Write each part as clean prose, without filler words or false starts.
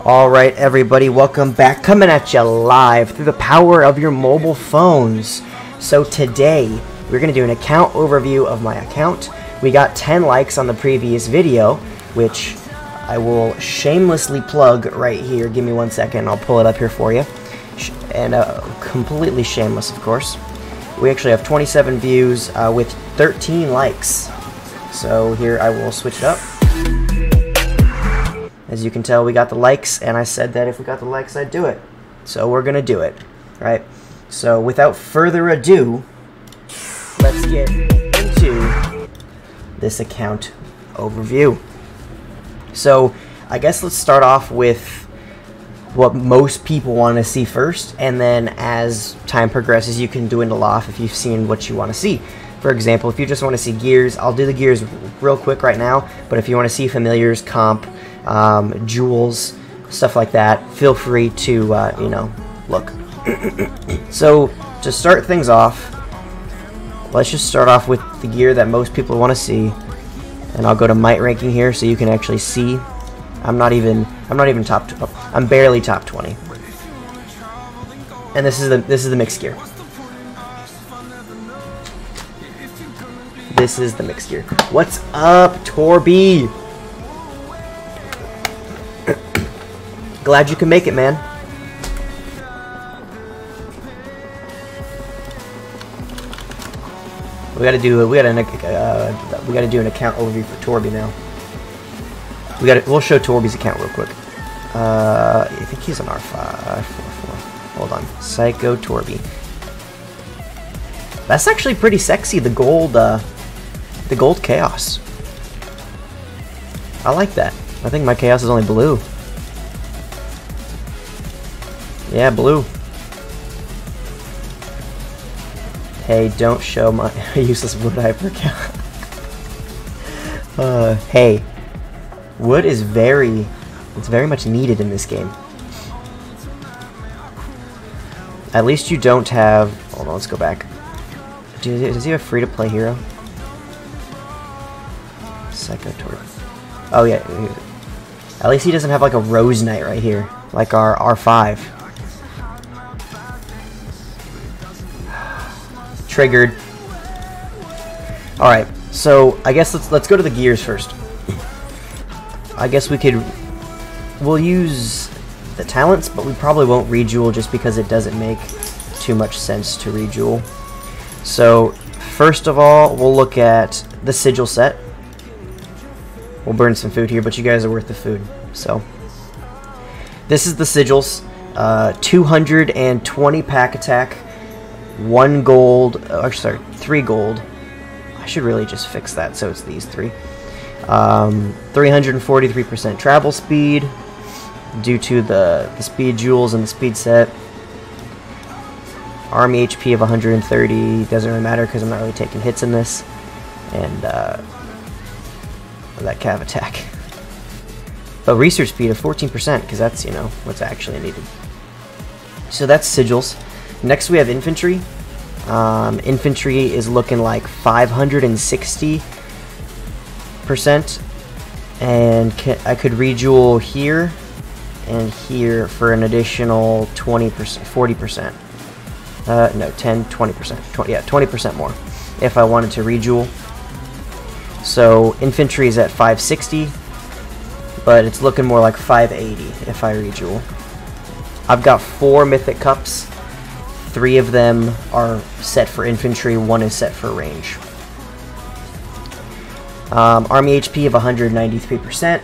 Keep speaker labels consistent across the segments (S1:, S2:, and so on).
S1: Alright everybody, welcome back, coming at you live through the power of your mobile phones. So today, we're going to do an account overview of my account. We got 10 likes on the previous video, which I will shamelessly plug right here. Give me 1 second, I'll pull it up here for you. And completely shameless, of course. We actually have 27 views with 13 likes. So here I will switch it up. As you can tell, we got the likes, and I said that if we got the likes, I'd do it. So we're gonna do it, right? So without further ado, let's get into this account overview. So I guess let's start off with what most people want to see first, and then as time progresses, you can dwindle off if you've seen what you want to see. For example, if you just want to see gears, I'll do the gears real quick right now, but if you want to see familiars, comp, jewels, stuff like that, feel free to, you know, look. So, to start things off, let's just start off with the gear that most people want to see, and I'll go to Might ranking here so you can actually see. I'm not even top. I'm barely top 20, and this is the mixed gear. This is the mixed gear. What's up, Torby? Glad you can make it, man. We gotta do an account overview for Torby now. We'll show Torby's account real quick. I think he's an R544. Hold on, Psycho Torby. That's actually pretty sexy. The gold chaos. I like that. I think my chaos is only blue. Yeah, blue. Hey, don't show my useless wood hyper account. Hey, wood is very much needed in this game. At least you don't have. Hold on, let's go back. Does he have a free-to-play hero? Psycho Torb. Oh yeah. At least he doesn't have like a Rose Knight right here, like our R5. Triggered. All right. So I guess let's go to the gears first. I guess we'll use the talents, but we probably won't rejewel just because it doesn't make too much sense to rejewel. So first of all, we'll look at the sigil set. We'll burn some food here, but you guys are worth the food. So this is the sigils. 220 pack attack, 1 gold, sorry, 3 gold. I should really just fix that so it's these 3. 343% travel speed due to the speed jewels and the speed set. Army HP of 130, doesn't really matter because I'm not really taking hits in this. And that cav attack. But research speed of 14% because that's, you know, what's actually needed. So that's sigils. Next we have infantry. Infantry is looking like 560%, and I could rejewel here and here for an additional 20%, 40%. No, 10, 20%. Yeah, 20% more if I wanted to rejewel. So infantry is at 560, but it's looking more like 580 if I rejewel. I've got 4 mythic cups. 3 of them are set for infantry, 1 is set for range. Army HP of 193%.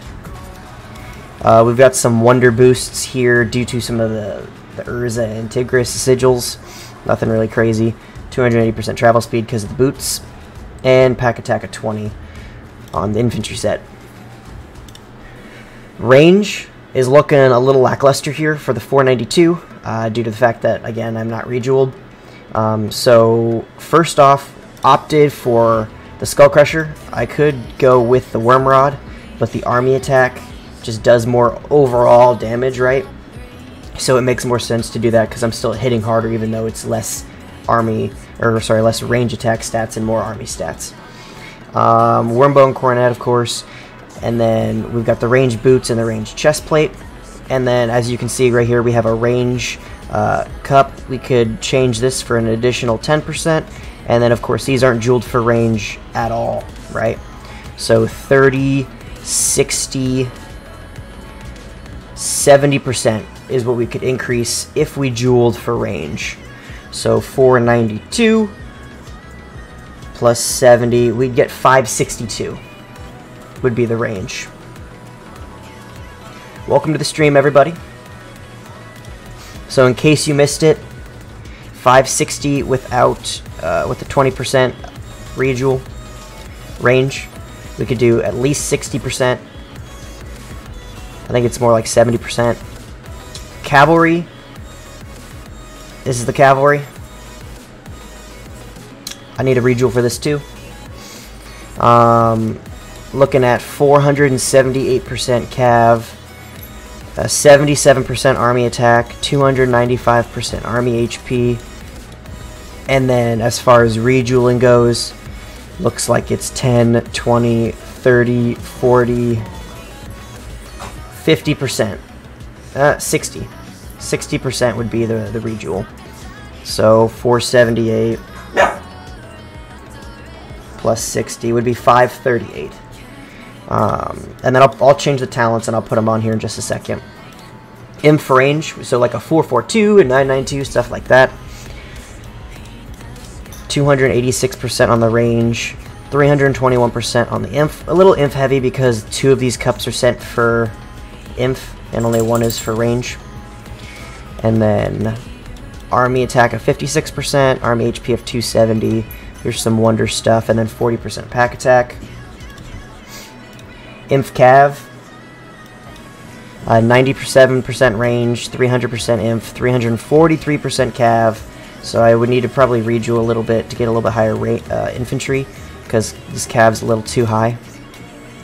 S1: We've got some wonder boosts here due to some of the Urza and Tigris sigils. Nothing really crazy. 280% travel speed because of the boots. And pack attack of 20 on the infantry set. Range is looking a little lackluster here for the 492 due to the fact that, again, I'm not rejeweled. So first off, opted for the Skull Crusher. I could go with the Worm Rod, but the army attack just does more overall damage, right? So it makes more sense to do that because I'm still hitting harder even though it's less less range attack stats and more army stats. Wormbone Coronet, of course, and then we've got the range boots and the range chest plate. And then, as you can see right here, we have a range cup. We could change this for an additional 10%. And then, of course, these aren't jeweled for range at all, right? So 30, 60, 70% is what we could increase if we jeweled for range. So 492 plus 70, we'd get 562 would be the range. Welcome to the stream, everybody. So in case you missed it, 560 without with the 20% rejewel range. We could do at least 60%. I think it's more like 70%. Cavalry. This is the cavalry. I need a rejewel for this too. Looking at 478% cav, 77% army attack, 295% army HP, and then as far as rejeweling goes, looks like it's 10, 20, 30, 40, 50%, 60. 60% would be the rejewel. So 478 plus 60 would be 538. And then I'll change the talents and I'll put them on here in just a second. Inf range, so like a 442 and 992, stuff like that. 286% on the range, 321% on the inf. A little inf heavy because 2 of these cups are sent for inf and only 1 is for range. And then army attack of 56%, army HP of 270. Here's some wonder stuff, and then 40% pack attack. Inf cav, 97% range, 300% inf, 343% cav. So I would need to probably rejewel a little bit to get a little bit higher rate infantry, because this cav's a little too high.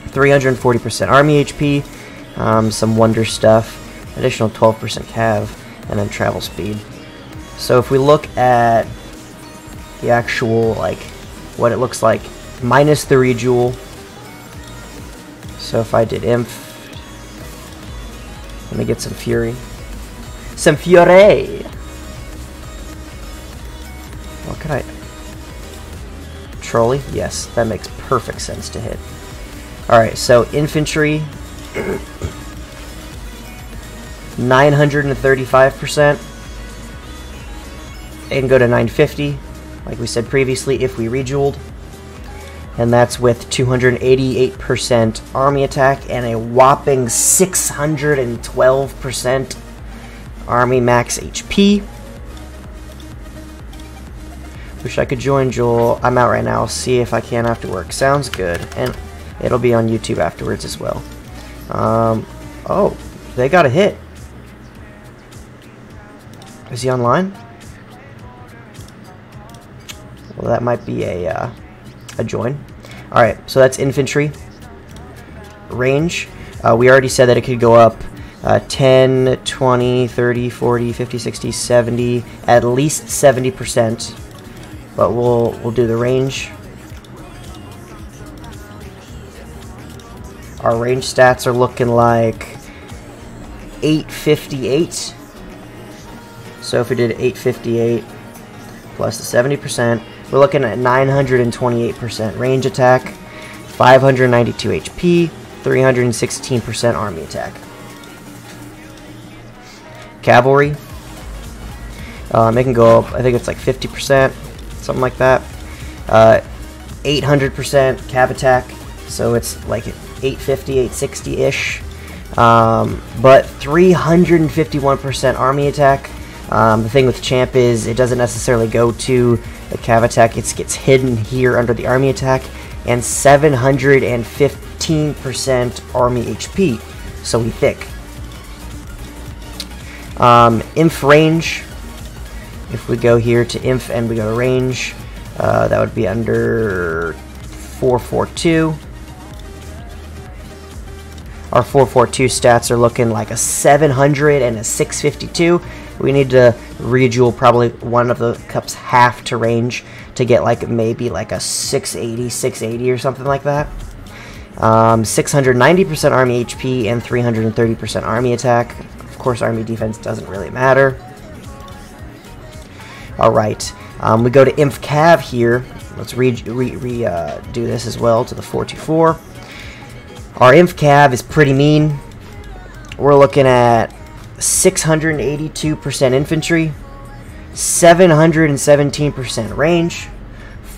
S1: 340% army HP, some wonder stuff, additional 12% cav, and then travel speed. So if we look at the actual, like, what it looks like minus the rejewel. So if I did inf, let me get some fury. Some fury! What could I... Trolley? Yes, that makes perfect sense to hit. Alright, so infantry, 935%. It can go to 950, like we said previously, if we rejeweled. And that's with 288% army attack and a whopping 612% army max HP. Wish I could join Joel. I'm out right now. I'll see if I can after work. Sounds good. And it'll be on YouTube afterwards as well. Oh, they got a hit. Is he online? Well, that might be a join. Alright, so that's infantry. Range. We already said that it could go up 10, 20, 30, 40, 50, 60, 70, at least 70%. But we'll do the range. Our range stats are looking like 858. So if we did 858 plus the 70%, we're looking at 928% range attack, 592 HP, 316% army attack. Cavalry, it can go up, I think it's like 50%, something like that. 800% cav attack, so it's like 850, 860-ish. But 351% army attack. The thing with champ is it doesn't necessarily go to the cav attack, it gets hidden here under the army attack, and 715% army HP, so we thick. Inf range, if we go here to inf and we go to range, that would be under 442. Our 442 stats are looking like a 700 and a 652. We need to rejewel probably one of the cups half to range to get like maybe like a 680 or something like that. 690% army HP and 330% army attack. Of course, army defense doesn't really matter. Alright, we go to Inf Cav here. Let's do this as well to the 424. Our Inf Cav is pretty mean. We're looking at 682% infantry, 717% range,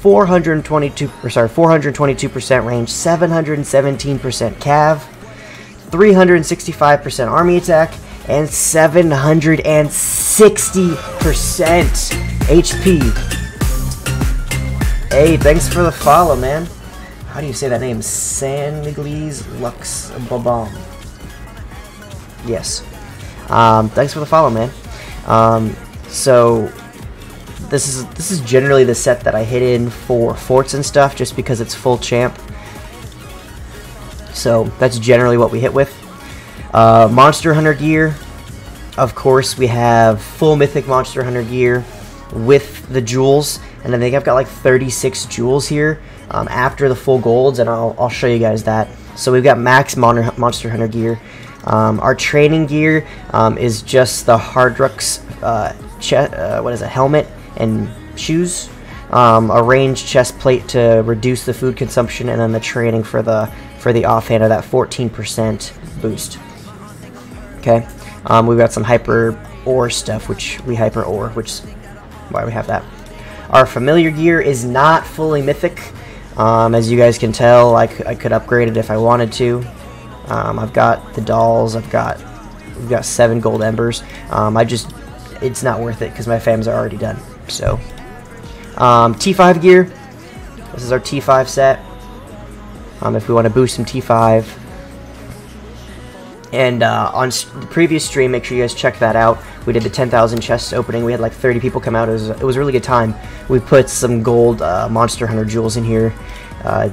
S1: 422% range, 717% cav, 365% army attack, and 760% HP. Hey, thanks for the follow, man. How do you say that name? San Miguel's Lux Babam. Yes. Thanks for the follow, man. So this is generally the set that I hit in for forts and stuff, just because it's full champ. So that's generally what we hit with. Monster Hunter gear. Of course, we have full Mythic Monster Hunter gear with the jewels, and I think I've got like 36 jewels here after the full golds, and I'll show you guys that. So we've got max Monster Hunter gear. Our training gear is just the Hardrux helmet and shoes, a ranged chest plate to reduce the food consumption, and then the training for the offhand of that 14% boost. Okay, we've got some hyper ore stuff, which we hyper ore, which is why we have that. Our familiar gear is not fully mythic, as you guys can tell. I could upgrade it if I wanted to. I've got the dolls. We've got 7 gold embers. It's not worth it because my fams are already done. So, T5 gear. This is our T5 set. If we want to boost some T5. And on the previous stream, make sure you guys check that out. We did the 10,000 chests opening. We had like 30 people come out. It was a really good time. We put some gold Monster Hunter jewels in here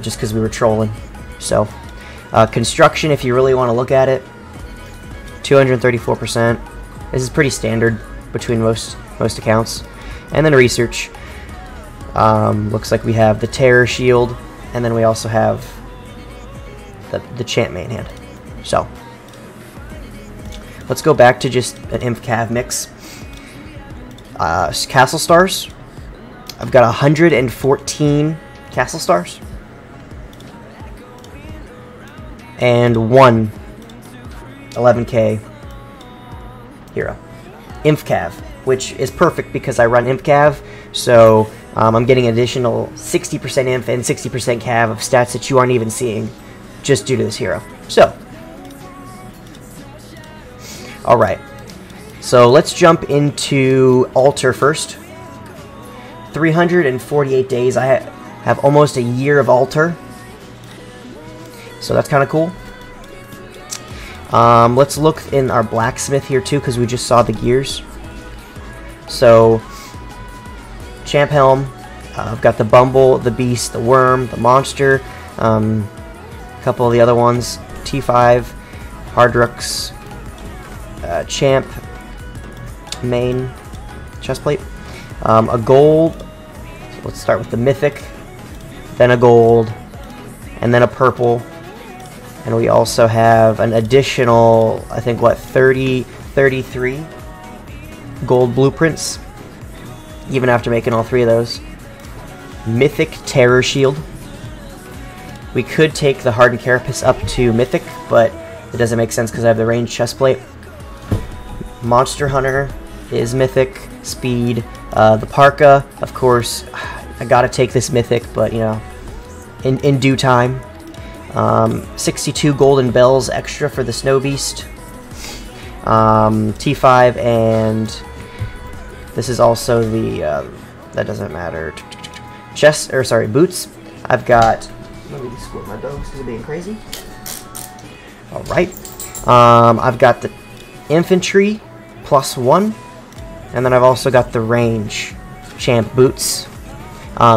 S1: just because we were trolling. So, construction, if you really want to look at it, 234%. This is pretty standard between most accounts. And then research. Looks like we have the Terror Shield, and then we also have the Champ main hand. So, let's go back to just an Inf Cav mix. Castle Stars. I've got 114 Castle Stars. And 1 11k hero. Inf Cav, which is perfect because I run Inf Cav, so I'm getting additional 60% Inf and 60% Cav of stats that you aren't even seeing just due to this hero. So, alright, so let's jump into Altar first. 348 days. I have almost a year of Altar, so that's kind of cool. Let's look in our blacksmith here too, because we just saw the gears. So, Champ Helm. I've got the Bumble, the Beast, the Worm, the Monster. A couple of the other ones. T5, Hardrux, Champ, main, chestplate. A gold. So let's start with the Mythic. Then a gold. And then a purple. And we also have an additional, I think, what, 33 gold blueprints, even after making all 3 of those. Mythic Terror Shield. We could take the Hardened Carapace up to Mythic, but it doesn't make sense because I have the ranged chestplate. Monster Hunter is Mythic. Speed. The Parka, of course, I gotta take this Mythic, but, you know, in due time. 62 golden bells extra for the Snow Beast. T5, and this is also the that doesn't matter. Boots. I've got. Let me squirt my dogs because they're being crazy. All right. I've got the infantry +1, and then I've also got the range champ boots.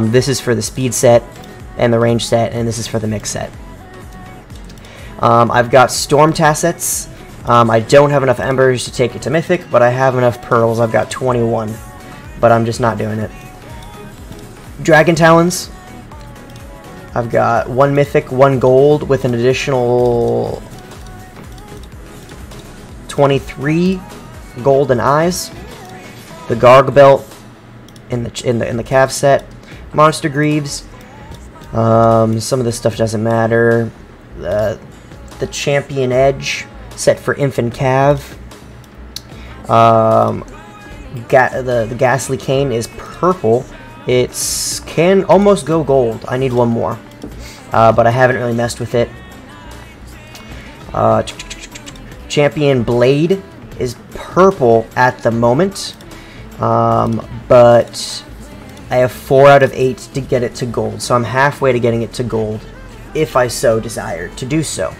S1: This is for the speed set and the range set, and this is for the mix set. I've got Storm Tassets. I don't have enough embers to take it to Mythic, but I have enough pearls. I've got 21, but I'm just not doing it. Dragon Talons. I've got 1 Mythic, 1 Gold with an additional 23 golden eyes. The Garg belt in the Cav set. Monster Greaves. Some of this stuff doesn't matter. The Champion Edge set for Inf and Cav. The Ghastly Cane is purple. It can almost go gold. I need 1 more. But I haven't really messed with it. Champion Blade is purple at the moment. But I have 4 out of 8 to get it to gold. So I'm halfway to getting it to gold, if I so desire to do so.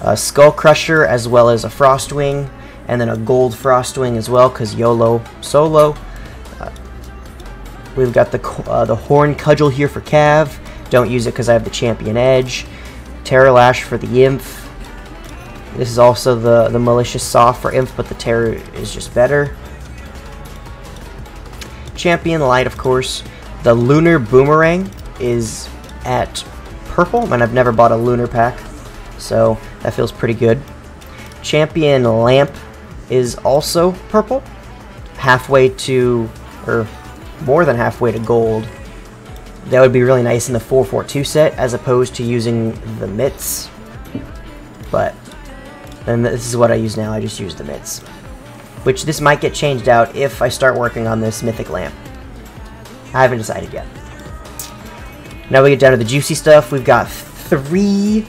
S1: A Skull Crusher, as well as a Frostwing, and then a gold Frostwing as well, because YOLO solo. We've got the Horn Cudgel here for Cav. Don't use it because I have the Champion Edge. Terror Lash for the Imp. This is also the Malicious Saw for Imp, but the Terror is just better. Champion Light, of course. The Lunar Boomerang is at purple, and I've never bought a Lunar pack, so that feels pretty good. Champion Lamp is also purple. Halfway to, or more than halfway to gold. That would be really nice in the 442 set, as opposed to using the mitts. But then this is what I use now. I just use the mitts, which this might get changed out if I start working on this Mythic Lamp. I haven't decided yet. Now we get down to the juicy stuff. We've got 3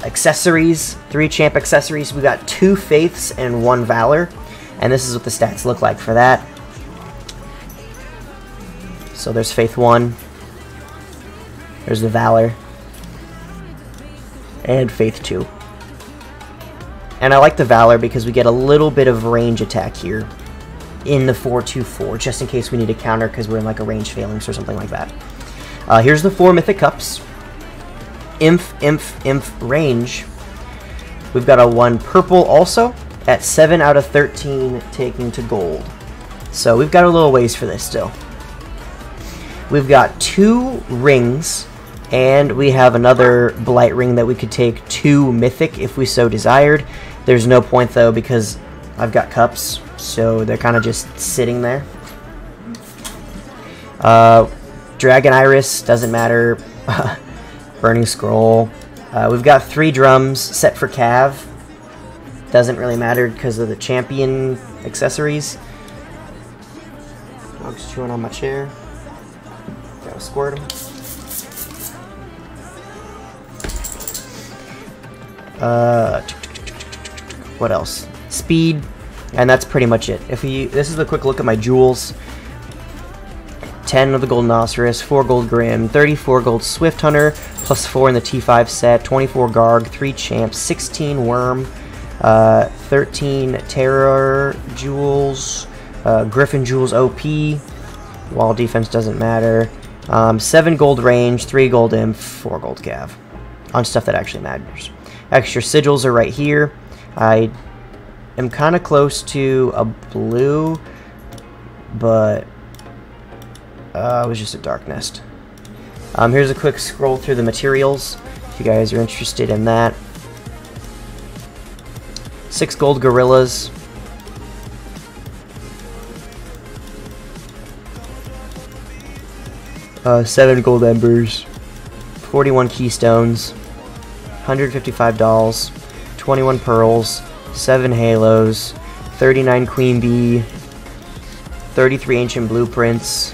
S1: accessories, 3 champ accessories. We got 2 Faiths and 1 Valor, and this is what the stats look like for that. So there's Faith 1, there's the Valor, and Faith 2. And I like the Valor because we get a little bit of range attack here in the 424, just in case we need to counter because we're in like a range phalanx or something like that. Here's the 4 Mythic Cups. Inf, range. We've got a 1 purple also at 7 out of 13 taking to gold. So we've got a little ways for this still. We've got 2 rings, and we have another Blight ring that we could take 2 Mythic if we so desired. There's no point though because I've got cups, so they're kind of just sitting there. Dragon Iris, doesn't matter. Burning Scroll. We've got 3 drums set for Cav. Doesn't really matter because of the champion accessories. Dog's chewing on my chair. Gotta squirt him. What else? Speed, and that's pretty much it. This is a quick look at my jewels. 10 of the Golden Ocerus, 4 Gold Grim, 34 Gold Swift Hunter, plus 4 in the T5 set, 24 Garg, 3 Champs, 16 Worm, 13 Terror Jewels, Griffin Jewels OP, Wall Defense doesn't matter, 7 Gold Range, 3 Gold Imp, 4 Gold Cav, on stuff that actually matters. Extra Sigils are right here. I am kind of close to a blue, but it was just a Dark Nest. Here's a quick scroll through the materials, if you guys are interested in that. 6 Gold Gorillas. Seven Gold Embers. 41 Keystones. 155 Dolls. 21 Pearls. 7 Halos. 39 Queen Bee. 33 Ancient Blueprints.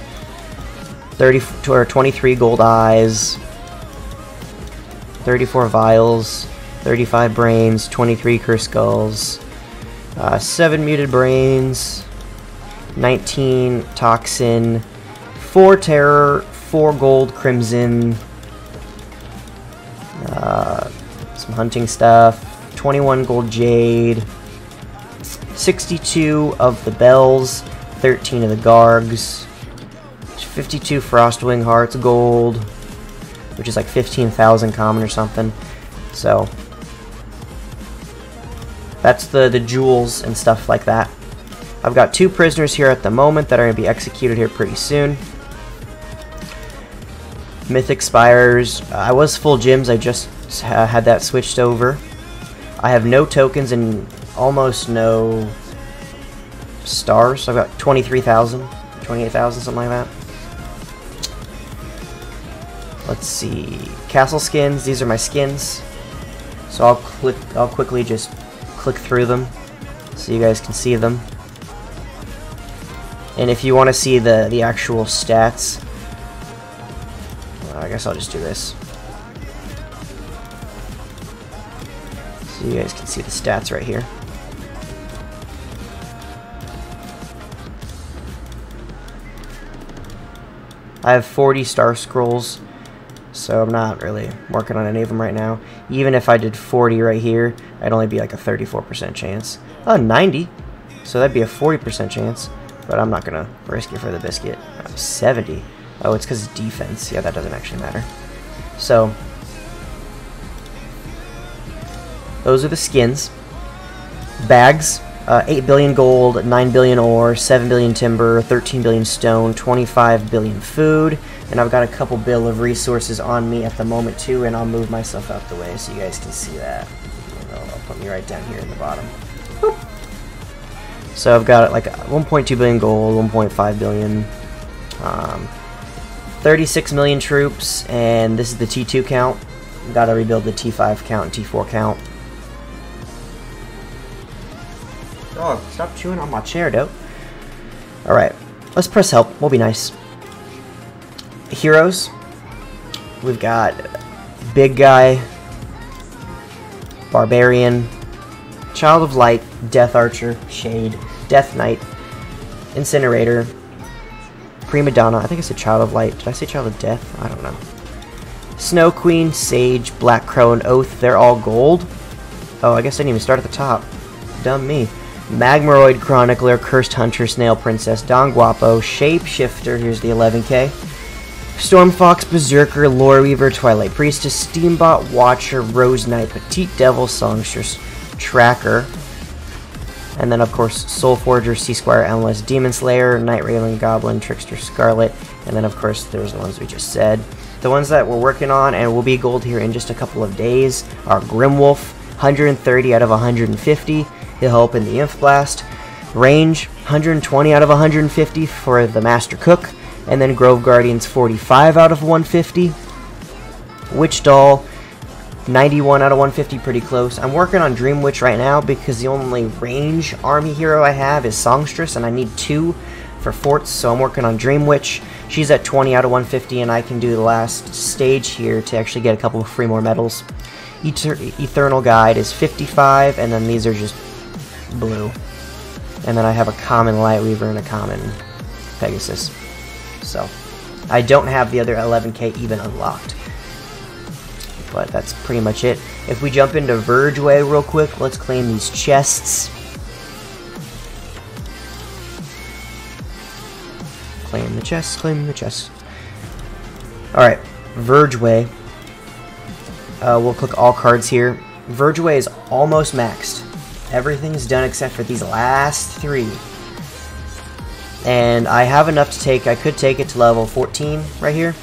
S1: 23 Gold Eyes. 34 Vials. 35 Brains. 23 Cursed Skulls. 7 Muted Brains. 19 Toxin. 4 Terror. 4 Gold Crimson. Some hunting stuff. 21 Gold Jade. 62 of the Bells. 13 of the Gargs. 52 Frostwing Hearts Gold, which is like 15,000 common or something. So that's the jewels and stuff like that. I've got 2 prisoners here at the moment that are going to be executed here pretty soon. Mythic Spires. I was full gyms, I just had that switched over. I have no tokens and almost no stars. So I've got 23,000, 28,000, something like that. Let's see. Castle skins, these are my skins. So I'll quickly just click through them so you guys can see them. And if you want to see the actual stats, I guess I'll just do this. So you guys can see the stats right here. I have 40 star scrolls, so I'm not really working on any of them right now. Even if I did 40 right here, I'd only be like a 34% chance. Oh, 90, so that'd be a 40% chance, but I'm not gonna risk it for the biscuit. 70. Oh, it's because it's defense. Yeah, that doesn't actually matter. So those are the skins. Bags. 8 billion gold, 9 billion ore, 7 billion timber, 13 billion stone, 25 billion food, and I've got a couple bill of resources on me at the moment too, and I'll move myself out the way so you guys can see that. I'll put me right down here in the bottom. Boop. So I've got like 1.2 billion gold, 1.5 billion, 36 million troops, and this is the T2 count. Got to rebuild the T5 count and T4 count. Oh, stop chewing on my chair, dope. Alright, let's press help. We'll be nice. Heroes. We've got Big Guy, Barbarian, Child of Light, Death Archer, Shade, Death Knight, Incinerator, Prima Donna. I think I said Child of Light. Did I say Child of Death? I don't know. Snow Queen, Sage, Black Crow, and Oath. They're all gold. Oh, I guess I didn't even start at the top. Dumb me. Magmaroid, Chronicler, Cursed Hunter, Snail Princess, Don Guapo, Shapeshifter, here's the 11k, Stormfox, Berserker, Loreweaver, Twilight Priestess, Steambot, Watcher, Rose Knight, Petite Devil, Songstress, Tracker, and then of course Soul Forger, Sea Squire, Endless, Demon Slayer, Night Railing Goblin, Trickster, Scarlet, and then of course there's the ones we just said. The ones that we're working on and will be gold here in just a couple of days are Grimwolf, 130 out of 150. He'll help in the Inf Blast. Range, 120 out of 150 for the Master Cook. And then Grove Guardians, 45 out of 150. Witch Doll, 91 out of 150, pretty close. I'm working on Dream Witch right now because the only range army hero I have is Songstress, and I need 2 for forts, so I'm working on Dream Witch. She's at 20 out of 150, and I can do the last stage here to actually get a couple of free more medals. Eternal Guide is 55, and then these are just blue. And then I have a common Lightweaver and a common Pegasus. So I don't have the other 11k even unlocked. But that's pretty much it. If we jump into Vergeway real quick, let's claim these chests. Claim the chests, claim the chests. Alright, Vergeway. We'll click all cards here. Vergeway is almost maxed. Everything's done except for these last 3. And I have enough to take, I could take it to level 14 right here.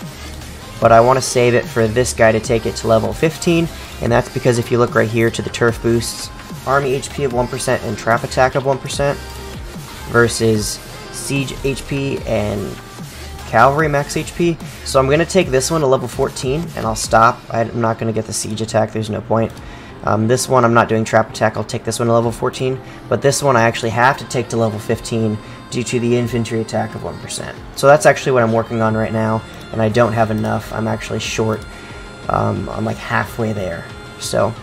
S1: But I want to save it for this guy to take it to level 15. And that's because if you look right here to the turf boosts, army HP of 1% and trap attack of 1% versus siege HP and cavalry max HP. So I'm going to take this one to level 14 and I'll stop. I'm not going to get the siege attack, there's no point. This one I'm not doing trap attack, I'll take this one to level 14, but this one I actually have to take to level 15 due to the infantry attack of 1%. So that's actually what I'm working on right now, and I don't have enough. I'm actually short. I'm like halfway there. So,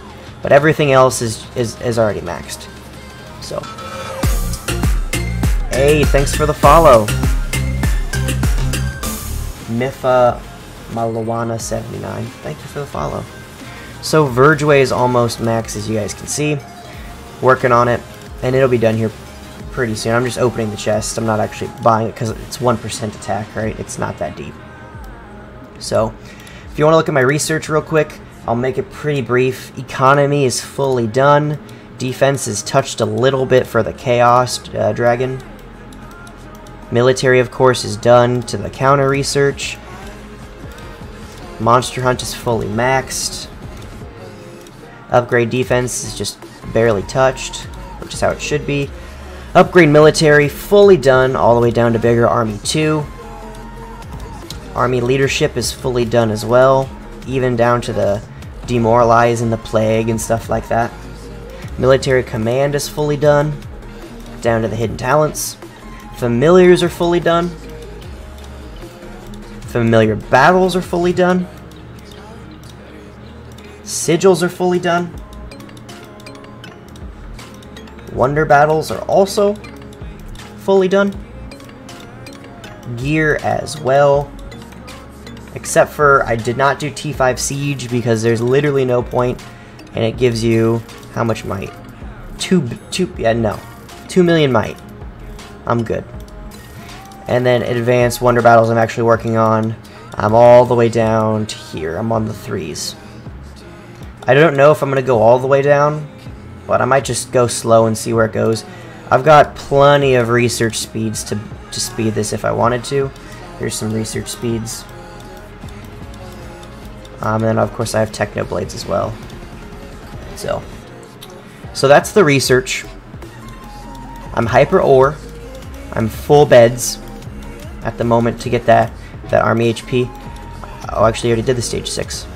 S1: but everything else is already maxed. So, hey, thanks for the follow. Mifa Malawana 79. Thank you for the follow. So Vergeway is almost max, as you guys can see. Working on it, and it'll be done here pretty soon. I'm just opening the chest. I'm not actually buying it because it's 1% attack, right? It's not that deep. So, if you want to look at my research real quick, I'll make it pretty brief. Economy is fully done. Defense is touched a little bit for the Chaos Dragon. Military, of course, is done to the counter research. Monster Hunt is fully maxed. Upgrade defense is just barely touched, which is how it should be. Upgrade military, fully done, all the way down to bigger Army 2. Army leadership is fully done as well, even down to the demoralize and the plague and stuff like that. Military command is fully done, down to the hidden talents. Familiars are fully done. Familiar battles are fully done. Sigils are fully done. Wonder battles are also fully done. Gear as well. Except for I did not do T5 Siege because there's literally no point, and it gives you how much might? 2 million might. I'm good. And then advanced wonder battles I'm actually working on. I'm all the way down to here. I'm on the 3s. I don't know if I'm going to go all the way down, but I might just go slow and see where it goes. I've got plenty of research speeds to speed this if I wanted to. Here's some research speeds. And then of course I have Techno Blades as well. So that's the research. I'm hyper ore. I'm full beds at the moment to get that army HP. Oh, actually, I already did the stage 6.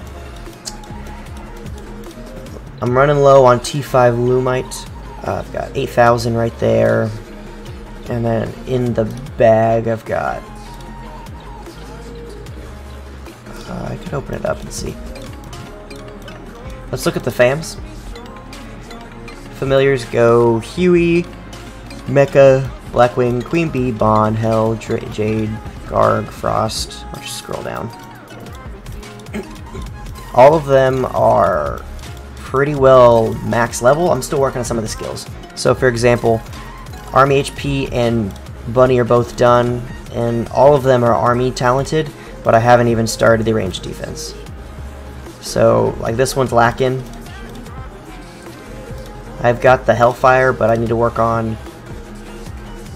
S1: I'm running low on T5 Lumite. I've got 8,000 right there. And then in the bag, I've got... I could open it up and see. Let's look at the FAMs. Familiars go Huey, Mecha, Blackwing, Queen Bee, Bond, Hell, Jade, Garg, Frost. I'll just scroll down. All of them are pretty well max level. I'm still working on some of the skills. So for example, Army HP and Bunny are both done, and all of them are Army talented, but I haven't even started the ranged defense. So like this one's lacking. I've got the Hellfire, but I need to work on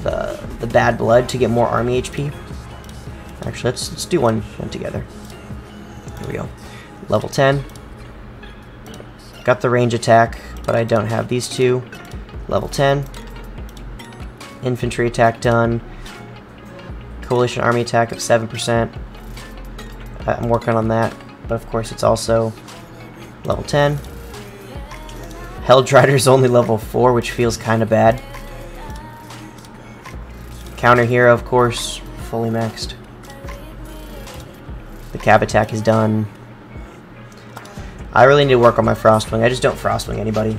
S1: the Bad Blood to get more Army HP. Actually, let's do one together. Here we go. Level 10. Got the range attack, but I don't have these two. Level 10. Infantry attack done. Coalition army attack of 7%. I'm working on that, but of course it's also level 10. Hellrider's only level 4, which feels kind of bad. Counter hero, of course, fully maxed. The cab attack is done. I really need to work on my Frostwing. I just don't Frostwing anybody,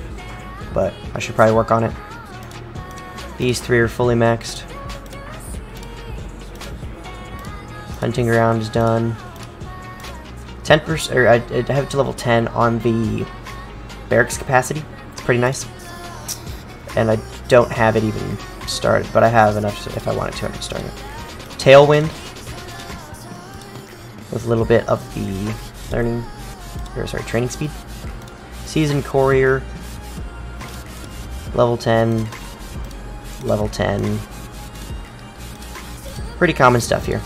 S1: but I should probably work on it. These 3 are fully maxed. Hunting ground is done. 10%, or I have it to level 10 on the barracks capacity. It's pretty nice. And I don't have it even started, but I have enough if I wanted to. I can start it. Tailwind with a little bit of the training speed. Seasoned Courier, level 10, level 10. Pretty common stuff here,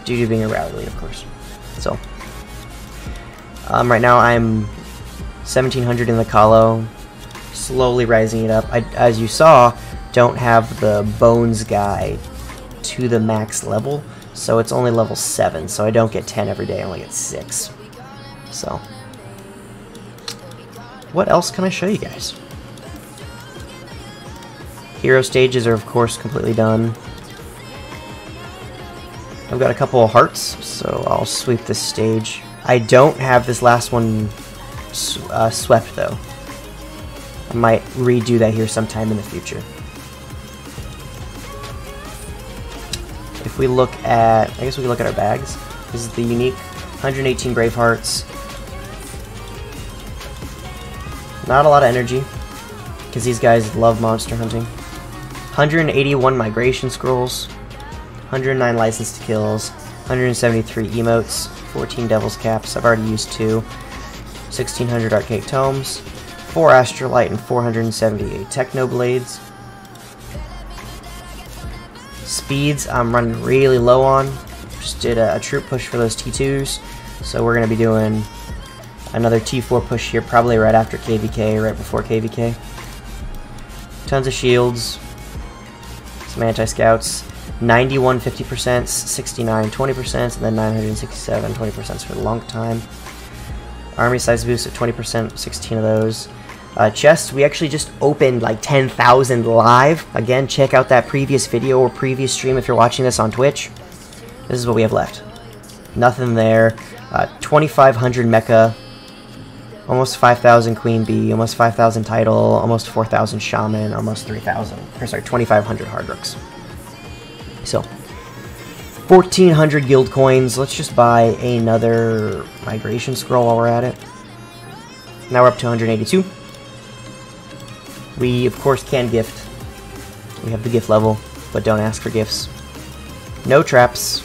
S1: due to being a rally lead, of course. So, right now I'm 1700 in the Calo, slowly rising it up. I, as you saw, don't have the Bones guy to the max level, so it's only level 7, so I don't get 10 every day, I only get 6. So, what else can I show you guys? Hero stages are of course completely done. I've got a couple of hearts, so I'll sweep this stage. I don't have this last one swept though. I might redo that here sometime in the future. If we look at, I guess we can look at our bags. This is the unique 118 Brave Hearts. Not a lot of energy, because these guys love monster hunting. 181 Migration Scrolls. 109 License to Kills. 173 emotes. 14 Devil's Caps. I've already used 2. 1600 Archaic Tomes. 4 Astrolite and 478 Techno Blades. Speeds I'm running really low on. Just did a troop push for those T2s. So we're going to be doing another T4 push here, probably right after KVK, right before KVK. Tons of shields. Some anti-scouts. 91 50%, 69 20%, and then 967 20% for a long time. Army size boost at 20%, 16 of those. Chests, we actually just opened like 10,000 live. Again, check out that previous video or previous stream if you're watching this on Twitch. This is what we have left. Nothing there. 2,500 mecha. Almost 5,000 Queen Bee. Almost 5,000 title. Almost 4,000 Shaman. Almost 3,000. Or sorry, 2,500 Hard Rooks. So, 1,400 guild coins. Let's just buy another migration scroll while we're at it. Now we're up to 182. We, of course, can gift. We have the gift level, but don't ask for gifts. No traps.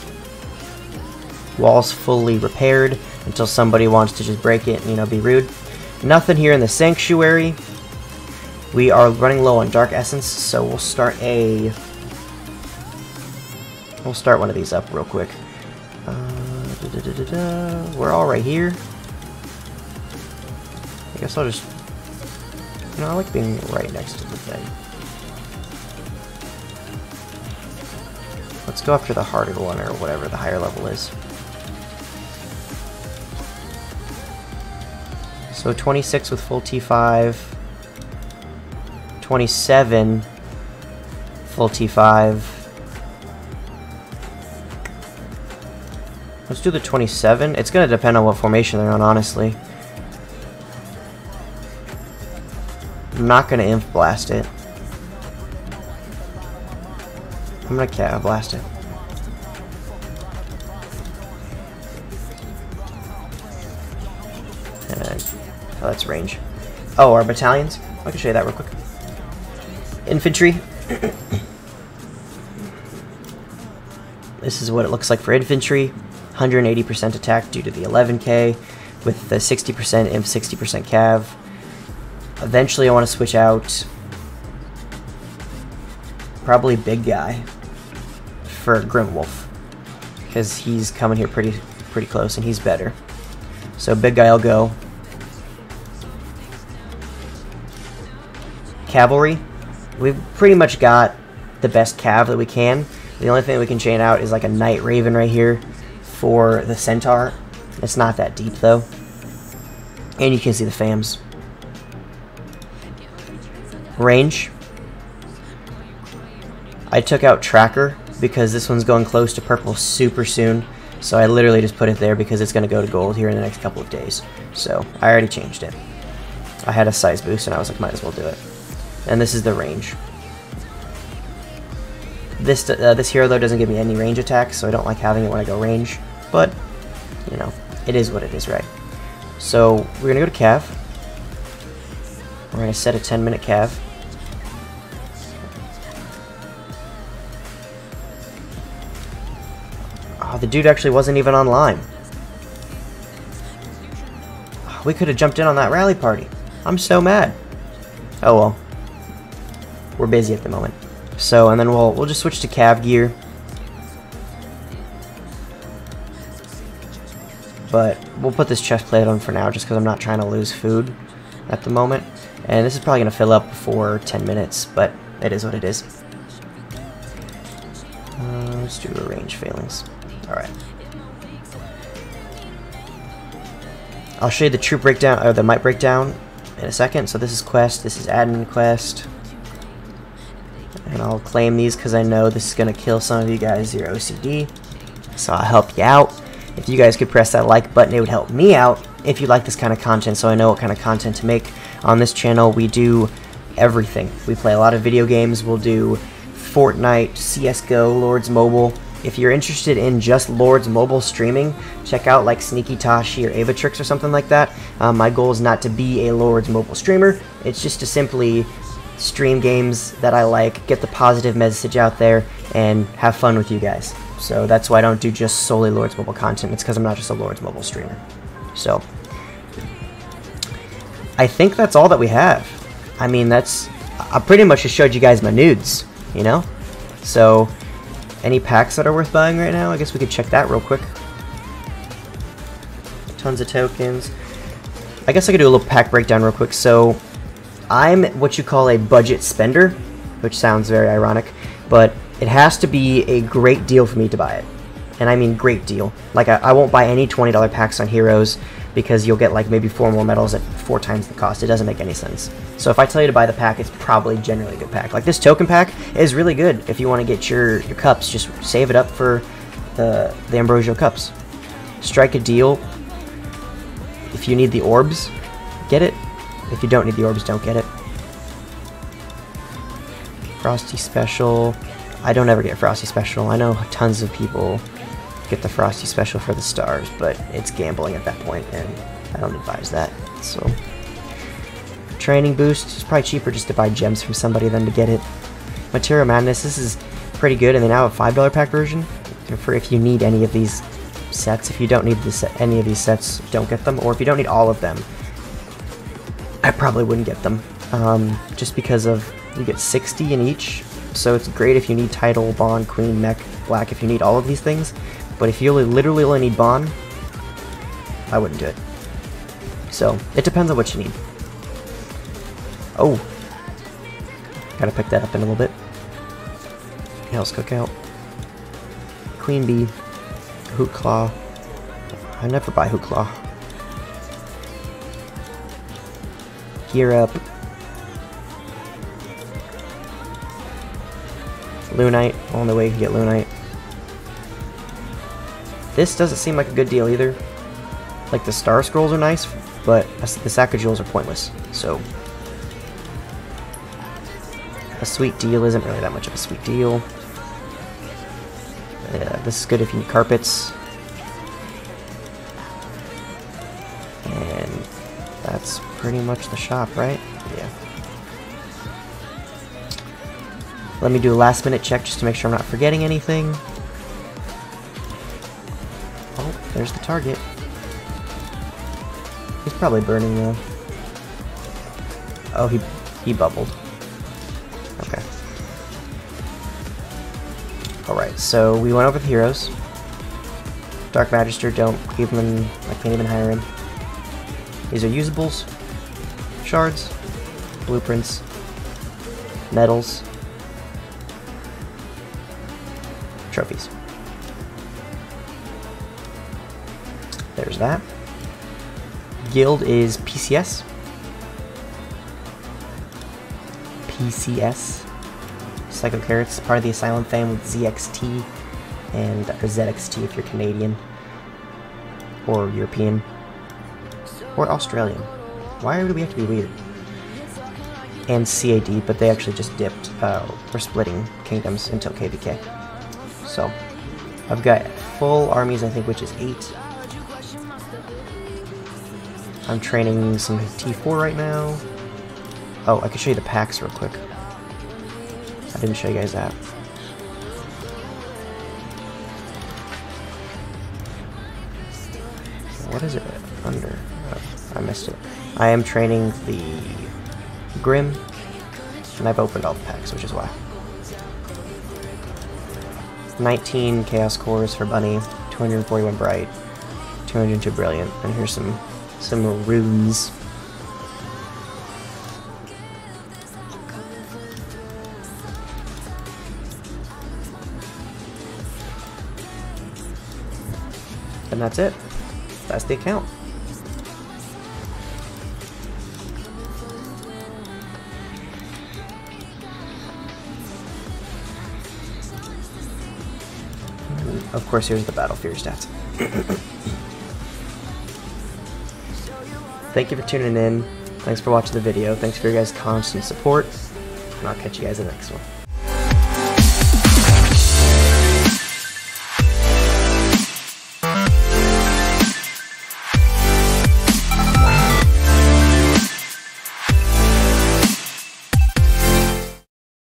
S1: Walls fully repaired until somebody wants to just break it and, you know, be rude. Nothing here in the Sanctuary. We are running low on Dark Essence, so we'll start one of these up real quick. We're all right here. I guess I'll just... You know, I like being right next to the thing. Let's go after the harder one, or whatever the higher level is. So 26 with full T5. 27 full T5. Let's do the 27. It's going to depend on what formation they're on, honestly. I'm not going to Inf Blast it. I'm going to Cat Blast it. And, oh, that's range. Oh, our battalions? I can show you that real quick. Infantry. This is what it looks like for infantry. 180% attack due to the 11k, with the 60% Imp, 60% Cav. Eventually I want to switch out probably big guy for Grimwolf, because he's coming here pretty close and he's better. So big guy will go. Cavalry, we've pretty much got the best Cav that we can. The only thing we can chain out is like a Night Raven right here for the Centaur. It's not that deep though. And you can see the FAMs. Range. I took out Tracker because this one's going close to purple super soon. So I literally just put it there because it's going to go to gold here in the next couple of days. So I already changed it. I had a size boost and I was like, might as well do it. And this is the range. This hero though doesn't give me any range attacks, so I don't like having it when I go range. But, you know, it is what it is, right? So we're going to go to Cav. We're going to set a 10-minute Cav. Oh, the dude actually wasn't even online. Oh, we could have jumped in on that rally party. I'm so mad. Oh well. We're busy at the moment. So, and then we'll just switch to Cav gear. But we'll put this chest plate on for now just because I'm not trying to lose food at the moment. And this is probably going to fill up before 10 minutes, but it is what it is. Let's do a range failings. Alright. I'll show you the troop breakdown, or the might breakdown in a second. So this is quest, this is admin quest. And I'll claim these because I know this is going to kill some of you guys, your OCD. So I'll help you out. If you guys could press that like button, it would help me out if you like this kind of content, so I know what kind of content to make. On this channel, we do everything. We play a lot of video games. We'll do Fortnite, CSGO, Lords Mobile. If you're interested in just Lords Mobile streaming, check out like Sneaky Tashi or Avatrix or something like that. My goal is not to be a Lords Mobile streamer. It's just to simply stream games that I like, get the positive message out there, and have fun with you guys. So that's why I don't do just solely Lords Mobile content. It's because I'm not just a Lords Mobile streamer. So I think that's all that we have. I mean, I pretty much just showed you guys my nudes, you know? So Any packs that are worth buying right now? I guess we could check that real quick. Tons of tokens. I guess I could do a little pack breakdown real quick. So I'm what you call a budget spender, which sounds very ironic, but it has to be a great deal for me to buy it. And I mean great deal. Like I won't buy any $20 packs on heroes because you'll get like maybe 4 more medals at 4 times the cost. It doesn't make any sense. So if I tell you to buy the pack, it's probably generally a good pack. Like this token pack is really good if you want to get your cups. Just save it up for the Ambrosio cups. Strike a deal. If you need the orbs, get it. If you don't need the orbs, don't get it. Frosty Special. I don't ever get Frosty Special. I know tons of people get the Frosty Special for the stars, but it's gambling at that point, and I don't advise that. So, Training Boost. It's probably cheaper just to buy gems from somebody than to get it. Material Madness. This is pretty good, and they now have a $5 pack version for if you need any of these sets. If you don't need any of these sets, don't get them. Or if you don't need all of them, I probably wouldn't get them. Just because of you get 60 in each, so it's great if you need Title, Bond, Queen, Mech, Black, if you need all of these things. But if you literally only need Bond, I wouldn't do it. So it depends on what you need. Oh, gotta pick that up in a little bit. Hell's Cookout, Queen Bee, Hoot Claw. I never buy Hoot Claw. Gear Up, Lunite. Only way you can get Lunite. This doesn't seem like a good deal either. Like the Star Scrolls are nice, but the Sack of Jewels are pointless. So a sweet deal isn't really that much of a sweet deal. This is good if you need carpets. And that's pretty much the shop, right? Yeah. Let me do a last minute check just to make sure I'm not forgetting anything. Oh, there's the target. He's probably burning though. Oh, he bubbled. Okay. Alright, so we went over the heroes. Dark Magister, don't even, I can't even hire him. These are usables, shards, blueprints, medals, trophies. There's that. Guild is PCS. PCS. Psycho Carrots, part of the Asylum fam with ZXT and or ZXT if you're Canadian or European or Australian. Why do we have to be weird? And CAD, but they actually just dipped. We're splitting kingdoms until KVK. So I've got full armies, I think, which is 8. I'm training some T4 right now. Oh, I can show you the packs real quick. I didn't show you guys that. What is it under? Oh, I missed it. I am training the Grim, and I've opened all the packs, which is why. 19 Chaos Cores for Bunny, 241 Bright, 202 Brilliant, and here's some runes. And that's it. That's the account. And of course, here's the Battle Fear stats. Thank you for tuning in. Thanks for watching the video. Thanks for your guys' constant support. And I'll catch you guys in the next one.